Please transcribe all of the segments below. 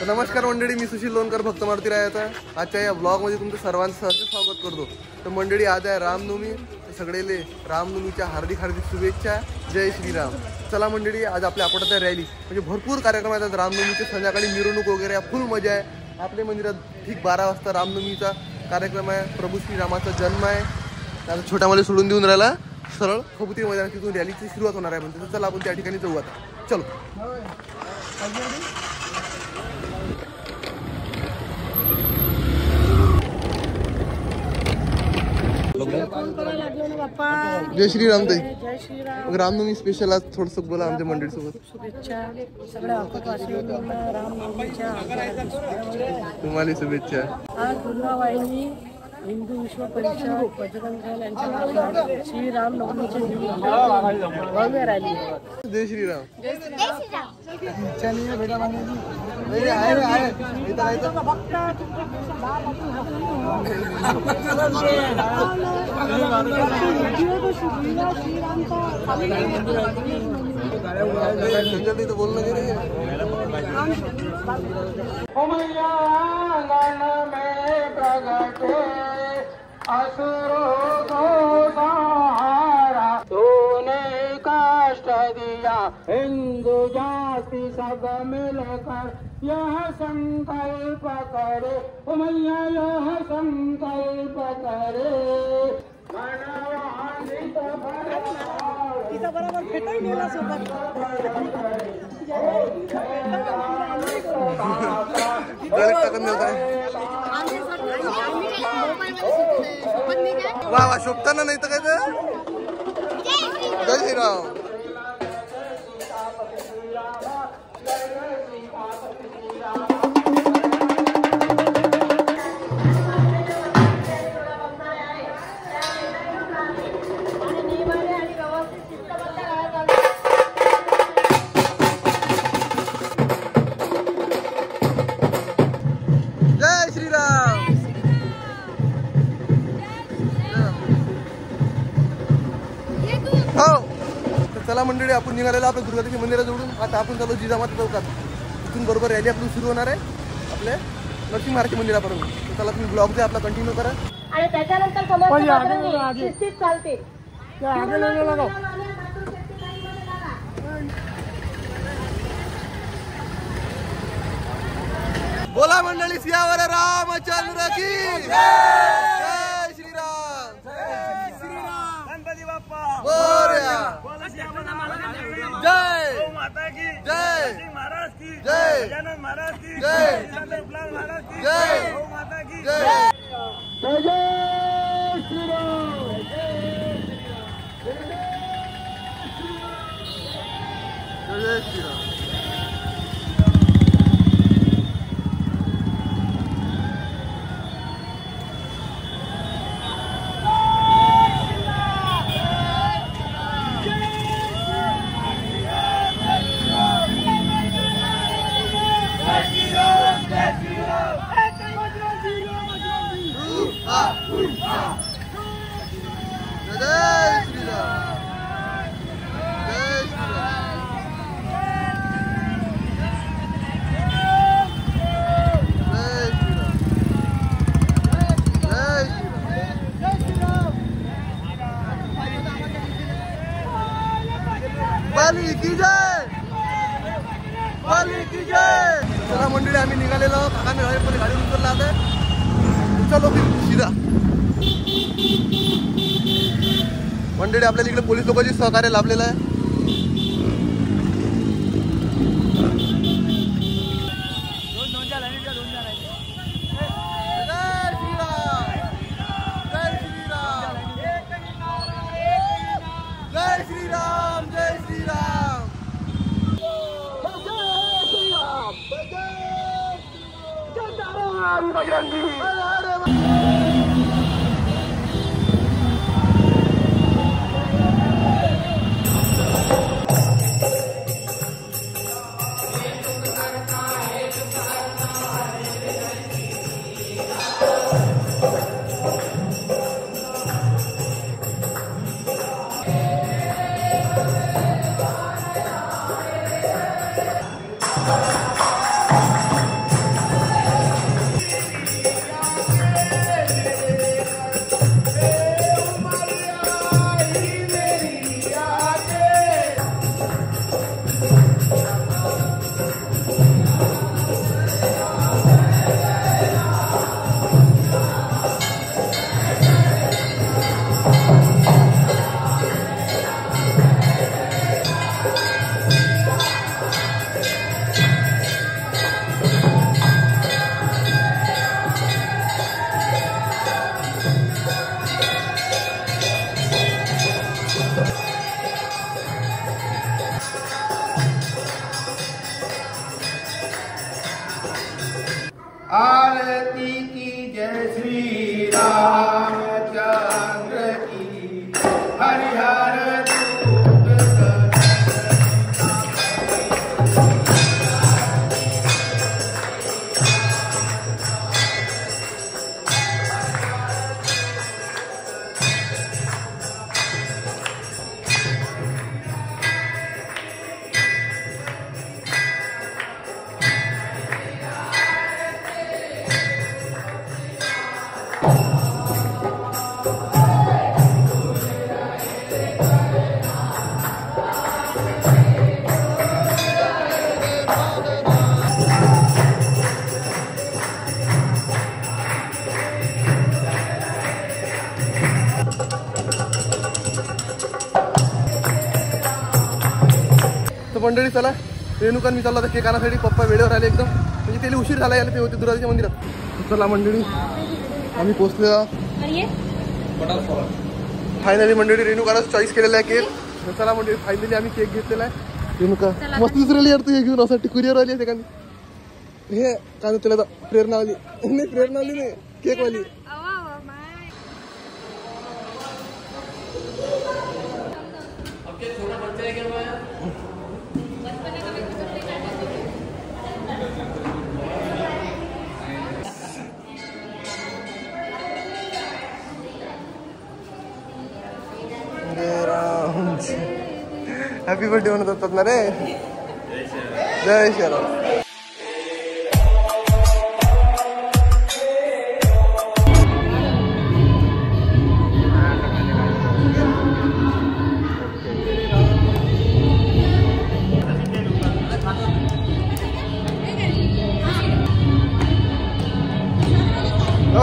नमस्कार मंडळी, मी सुशील लोणकर भक्त मारुती रायाचा आजच्या या ब्लॉगमध्ये तुमचं सर्वांचं सहर्ष स्वागत करतो. तर मंडळी, आज आहे रामनवमी. सगळेले रामनवमीच्या हार्दिक शुभेच्छा. जय श्रीराम. चला मंडळी, आज आपल्या आठवड्यात आहे रॅली, म्हणजे भरपूर कार्यक्रम आहेत. रामनवमीचे संध्याकाळी मिरवणूक वगैरे फुल मजा आहे. आपल्या मंदिरात ठीक 12 वाजता रामनवमीचा कार्यक्रम आहे. प्रभू श्रीरामाचा जन्म आहे. आता छोट्या मुले सोडून देऊन राहिला सरळ खबुती मैदानात, तिथून रॅलीची सुरुवात होणार आहे. म्हणते चला आपण त्या ठिकाणी जाऊ आता. चलो. जय श्रीराम ताई. जय श्रीराम. मग रामनवमी स्पेशल आज थोडंसं बोला आमच्या मंडळी सोबत. शुभेच्छा सगळ्या भक्तवासियांना रामनवमीच्या. तुम्हाला शुभेच्छा. आज दुर्गावाहिनी हिंदू विश्व परिषद बजरंग दल यांच्या श्री रामनवमीचे भव्य रॅली. जय श्रीराम. बोलणं असुरों को सहारा तूने कष्ट दिया, हिंदू जाति सब मिलकर यह संकल्प करे, मैया यह संकल्प करे. तिचा बरोबर भेटाही नेला सोबत. वा वा, शोभताना नाही तर काय तर. जय श्रीराम. चला मंडळी, आपण निघालेलो आपल्या दुर्गादेवी मंदिराजवळून. आता आपण चालू जिजामाता चौकात. तिथून बरोबर रॅली आपली सुरू होणार आहे आपल्या नरसिंह महाराज मंदिरापर्यंत. चला तुम्ही ब्लॉग जे आपला कंटिन्यू करा. आणि त्याच्यानंतर शिस्तीत चालते. बोला मंडळी, सियावर रामचंद्र की जय. श्रीराम. गणपती बाप्पा मोरया. जय माता की जय. महाराज की जय. गजानन महाराज की जय. महाराज की जय. माता की जय. जय श्रीराम. जय श्रीराम. चला मंडळी, आम्ही निघालेलो. काकाने गाडी उचलला आता. चलो सीधा. मंडळी, आपल्याला इकडे पोलीस लोकांची सहकार्य लाभलेलं आहे. जय श्रीराम. जय श्रीराम. आरती की जय श्री रामचंद्र की हरिहर मंडळी. चला रेणुका मी चालला होता केक आणण्यासाठी. पप्पा वेळेवर आले एकदम, म्हणजे त्याला उशीर झाला यायला. ते होते दुराच्या मंदिरात. चला मंडळी आम्ही पोहोचलो. फायनली मंडळी रेणुकाला चॉईस केलेला आहे केक. चला मंडळी फायनली आम्ही केक घेतलेला आहे. रेणुका मस्त दिसलेली यार तू हे घेऊन. असं कुरिअर वाली आहे एखादी. हे काय तुला प्रेरणावाली नाही, प्रेरणावाली नाही, केकवाली. हॅपी बर्थडे म्हणत होतात ना रे. जय श्रीराम.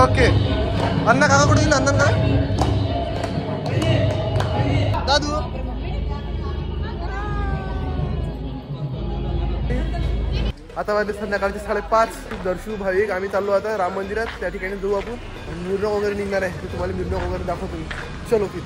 ओके अण्णा काकाकडे येईल. अण्णा का दादू आता वाजले संध्याकाळचे 5:30. दर्शू भाविक आम्ही चाललो आता राम मंदिरात. त्या ठिकाणी जाऊ आपण. मिरवणूक वगैरे निघणार आहे. ते तुम्हाला मिरवणूक वगैरे दाखवतो मी. चलो फिर.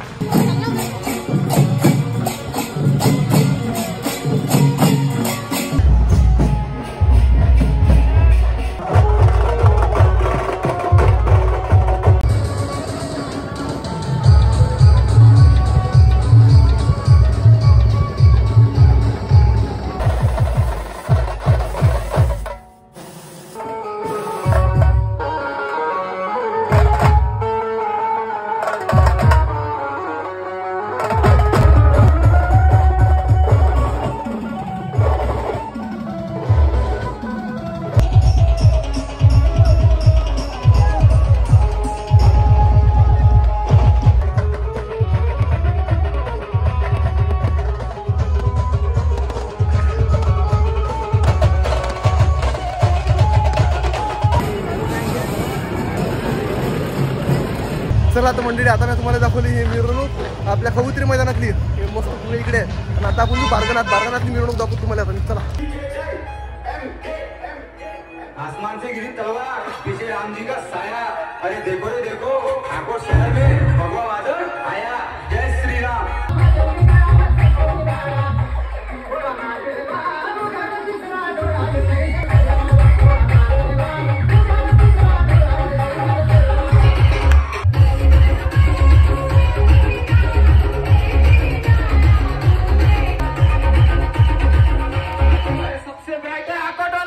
चला आता मंडळी आता मी तुम्हाला दाखवली ही मिरवणूक आपल्या कबुतरी मैदानातली. हे मस्त पुढे इकडे आहे. आणि आता आपण बारगनाथली मिरवणूक दाखवतो तुम्हाला आता. चला. आसमान से गिरी तलवार, पीछे राम जी का साया. अरे देखो रे देखो, आंखों शहर में भगवा बादल आया. जय श्री राम. सबसे बैठे आकोटो